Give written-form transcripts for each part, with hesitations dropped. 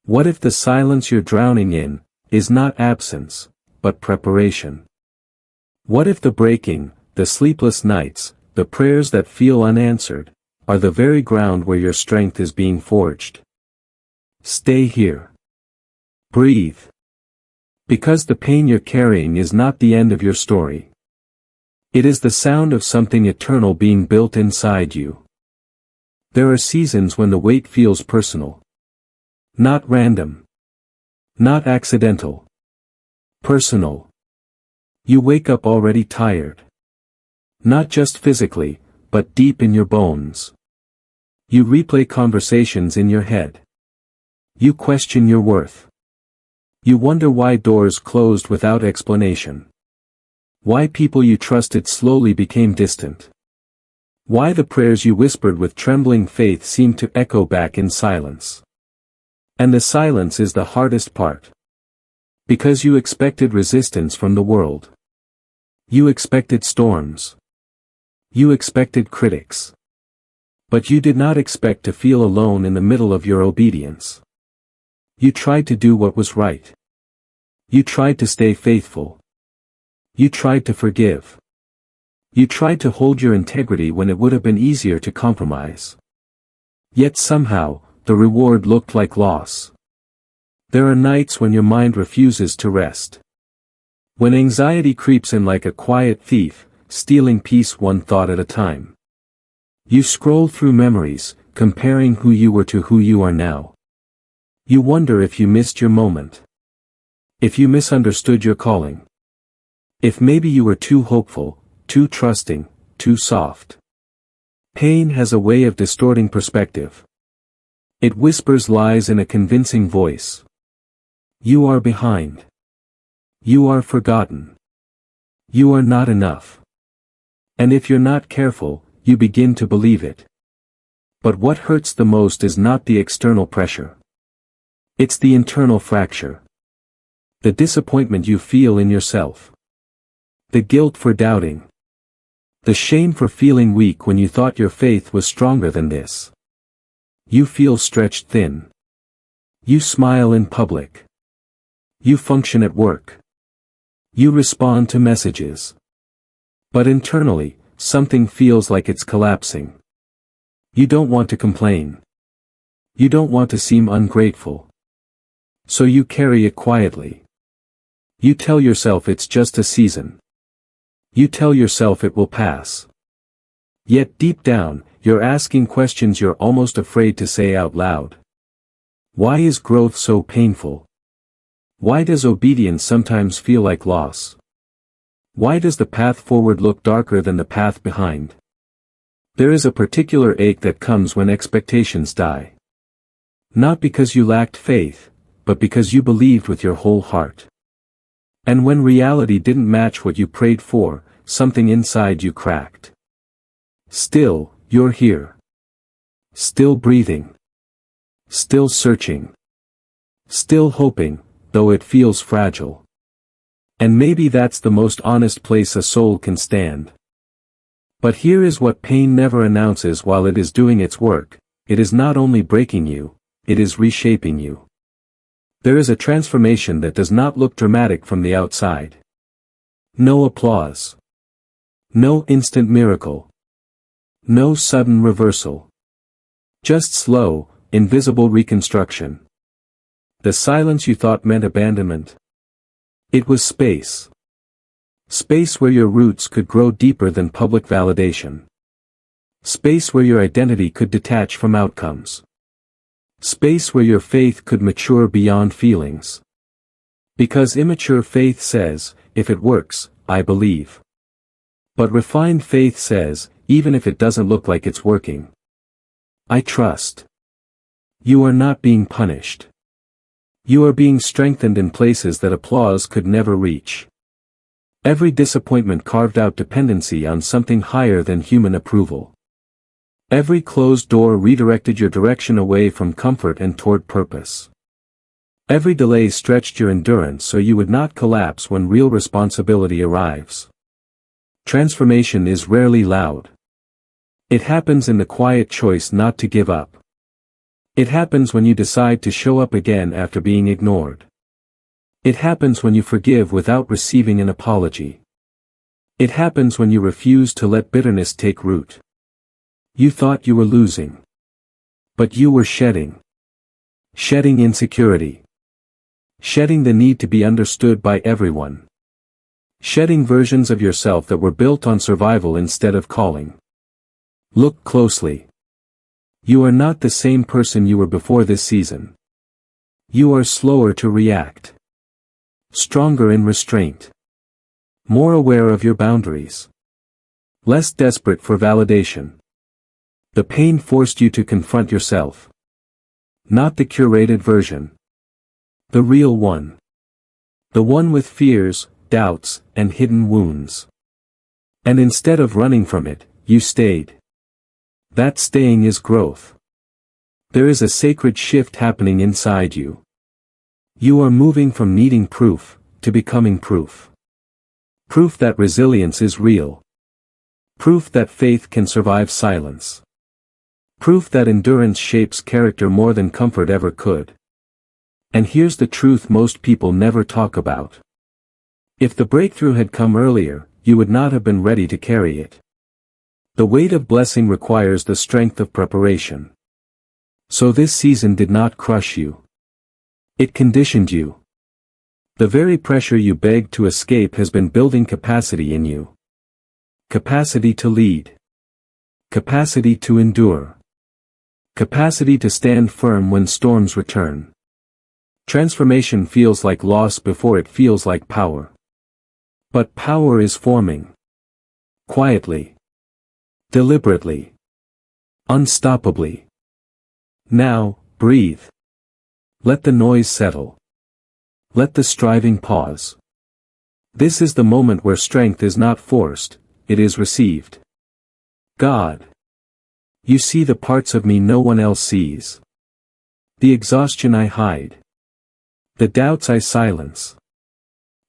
What if the silence you're drowning in is not absence, but preparation? What if the breaking, the sleepless nights, the prayers that feel unanswered, are the very ground where your strength is being forged? Stay here. Breathe. Because the pain you're carrying is not the end of your story. It is the sound of something eternal being built inside you. There are seasons when the weight feels personal. Not random. Not accidental. Personal. You wake up already tired. Not just physically, but deep in your bones. You replay conversations in your head. You question your worth. You wonder why doors closed without explanation. Why people you trusted slowly became distant. Why the prayers you whispered with trembling faith seemed to echo back in silence. And the silence is the hardest part. Because you expected resistance from the world. You expected storms. You expected critics. But you did not expect to feel alone in the middle of your obedience. You tried to do what was right. You tried to stay faithful. You tried to forgive. You tried to hold your integrity when it would have been easier to compromise. Yet somehow, the reward looked like loss. There are nights when your mind refuses to rest. When anxiety creeps in like a quiet thief, stealing peace one thought at a time. You scroll through memories, comparing who you were to who you are now. You wonder if you missed your moment. If you misunderstood your calling. If maybe you were too hopeful, too trusting, too soft. Pain has a way of distorting perspective. It whispers lies in a convincing voice. You are behind. You are forgotten. You are not enough. And if you're not careful, you begin to believe it. But what hurts the most is not the external pressure. It's the internal fracture. The disappointment you feel in yourself. The guilt for doubting. The shame for feeling weak when you thought your faith was stronger than this. You feel stretched thin. You smile in public. You function at work. You respond to messages. But internally, something feels like it's collapsing. You don't want to complain. You don't want to seem ungrateful. So you carry it quietly. You tell yourself it's just a season. You tell yourself it will pass. Yet deep down, you're asking questions you're almost afraid to say out loud. Why is growth so painful? Why does obedience sometimes feel like loss? Why does the path forward look darker than the path behind? There is a particular ache that comes when expectations die. Not because you lacked faith, but because you believed with your whole heart. And when reality didn't match what you prayed for, something inside you cracked. Still, you're here. Still breathing. Still searching. Still hoping, though it feels fragile. And maybe that's the most honest place a soul can stand. But here is what pain never announces while it is doing its work: it is not only breaking you, it is reshaping you. There is a transformation that does not look dramatic from the outside. No applause. No instant miracle. No sudden reversal. Just slow, invisible reconstruction. The silence you thought meant abandonment. It was space. Space where your roots could grow deeper than public validation. Space where your identity could detach from outcomes. Space where your faith could mature beyond feelings. Because immature faith says, if it works, I believe. But refined faith says, even if it doesn't look like it's working, I trust. You are not being punished. You are being strengthened in places that applause could never reach. Every disappointment carved out dependency on something higher than human approval. Every closed door redirected your direction away from comfort and toward purpose. Every delay stretched your endurance so you would not collapse when real responsibility arrives. Transformation is rarely loud. It happens in the quiet choice not to give up. It happens when you decide to show up again after being ignored. It happens when you forgive without receiving an apology. It happens when you refuse to let bitterness take root. You thought you were losing. But you were shedding. Shedding insecurity. Shedding the need to be understood by everyone. Shedding versions of yourself that were built on survival instead of calling. Look closely. You are not the same person you were before this season. You are slower to react. Stronger in restraint. More aware of your boundaries. Less desperate for validation. The pain forced you to confront yourself. Not the curated version. The real one. The one with fears, doubts, and hidden wounds. And instead of running from it, you stayed. That staying is growth. There is a sacred shift happening inside you. You are moving from needing proof, to becoming proof. Proof that resilience is real. Proof that faith can survive silence. Proof that endurance shapes character more than comfort ever could. And here's the truth most people never talk about. If the breakthrough had come earlier, you would not have been ready to carry it. The weight of blessing requires the strength of preparation. So this season did not crush you. It conditioned you. The very pressure you begged to escape has been building capacity in you. Capacity to lead. Capacity to endure. Capacity to stand firm when storms return. Transformation feels like loss before it feels like power. But power is forming. Quietly. Deliberately. Unstoppably. Now, breathe. Let the noise settle. Let the striving pause. This is the moment where strength is not forced, it is received. God. You see the parts of me no one else sees. The exhaustion I hide. The doubts I silence.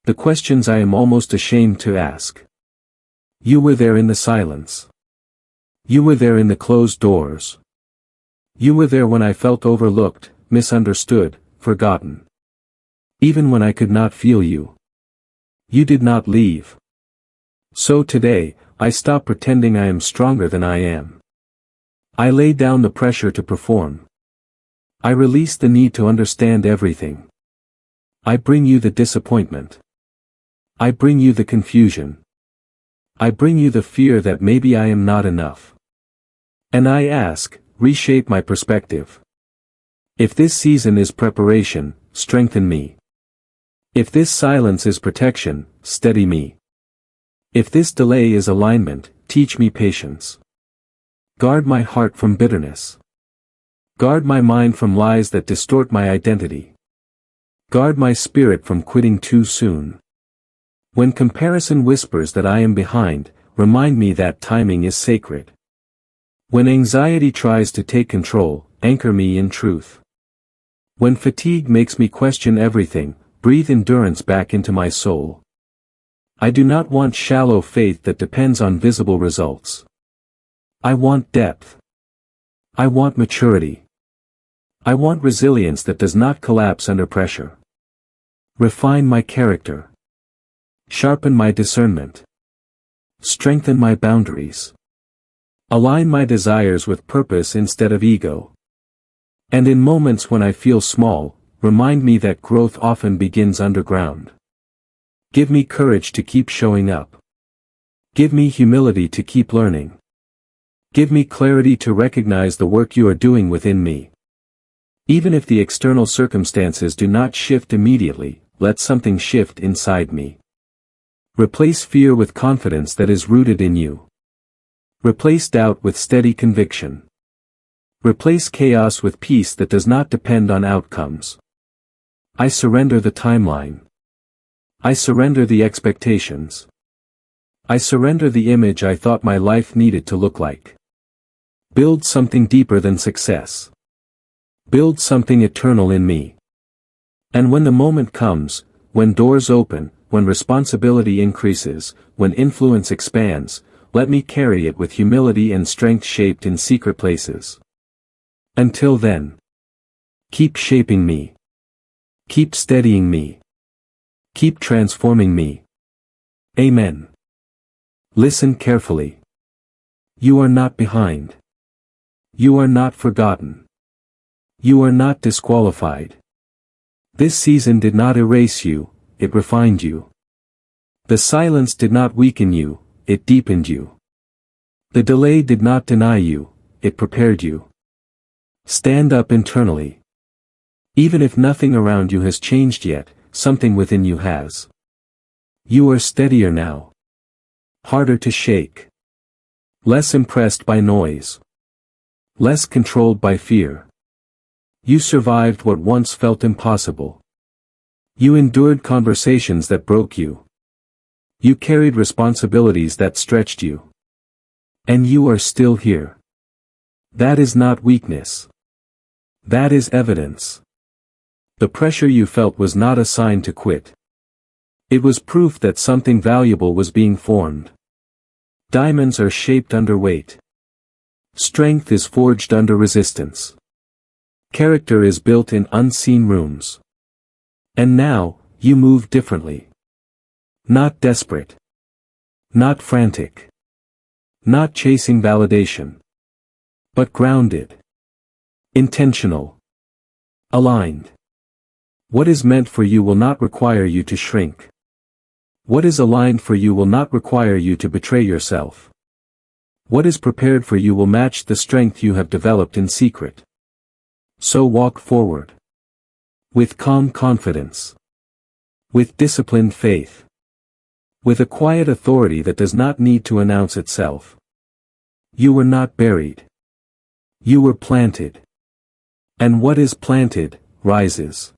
The questions I am almost ashamed to ask. You were there in the silence. You were there in the closed doors. You were there when I felt overlooked, misunderstood, forgotten. Even when I could not feel you. You did not leave. So today, I stop pretending I am stronger than I am. I lay down the pressure to perform. I release the need to understand everything. I bring you the disappointment. I bring you the confusion. I bring you the fear that maybe I am not enough. And I ask, reshape my perspective. If this season is preparation, strengthen me. If this silence is protection, steady me. If this delay is alignment, teach me patience. Guard my heart from bitterness. Guard my mind from lies that distort my identity. Guard my spirit from quitting too soon. When comparison whispers that I am behind, remind me that timing is sacred. When anxiety tries to take control, anchor me in truth. When fatigue makes me question everything, breathe endurance back into my soul. I do not want shallow faith that depends on visible results. I want depth. I want maturity. I want resilience that does not collapse under pressure. Refine my character. Sharpen my discernment. Strengthen my boundaries. Align my desires with purpose instead of ego. And in moments when I feel small, remind me that growth often begins underground. Give me courage to keep showing up. Give me humility to keep learning. Give me clarity to recognize the work you are doing within me. Even if the external circumstances do not shift immediately, let something shift inside me. Replace fear with confidence that is rooted in you. Replace doubt with steady conviction. Replace chaos with peace that does not depend on outcomes. I surrender the timeline. I surrender the expectations. I surrender the image I thought my life needed to look like. Build something deeper than success. Build something eternal in me. And when the moment comes, when doors open, when responsibility increases, when influence expands, let me carry it with humility and strength shaped in secret places. Until then. Keep shaping me. Keep steadying me. Keep transforming me. Amen. Listen carefully. You are not behind. You are not forgotten. You are not disqualified. This season did not erase you, it refined you. The silence did not weaken you, it deepened you. The delay did not deny you, it prepared you. Stand up internally. Even if nothing around you has changed yet, something within you has. You are steadier now. Harder to shake. Less impressed by noise. Less controlled by fear. You survived what once felt impossible. You endured conversations that broke you. You carried responsibilities that stretched you. And you are still here. That is not weakness. That is evidence. The pressure you felt was not a sign to quit. It was proof that something valuable was being formed. Diamonds are shaped under weight. Strength is forged under resistance. Character is built in unseen rooms. And now, you move differently. Not desperate. Not frantic. Not chasing validation. But grounded. Intentional. Aligned. What is meant for you will not require you to shrink. What is aligned for you will not require you to betray yourself. What is prepared for you will match the strength you have developed in secret. So walk forward. With calm confidence. With disciplined faith. With a quiet authority that does not need to announce itself. You were not buried. You were planted. And what is planted, rises.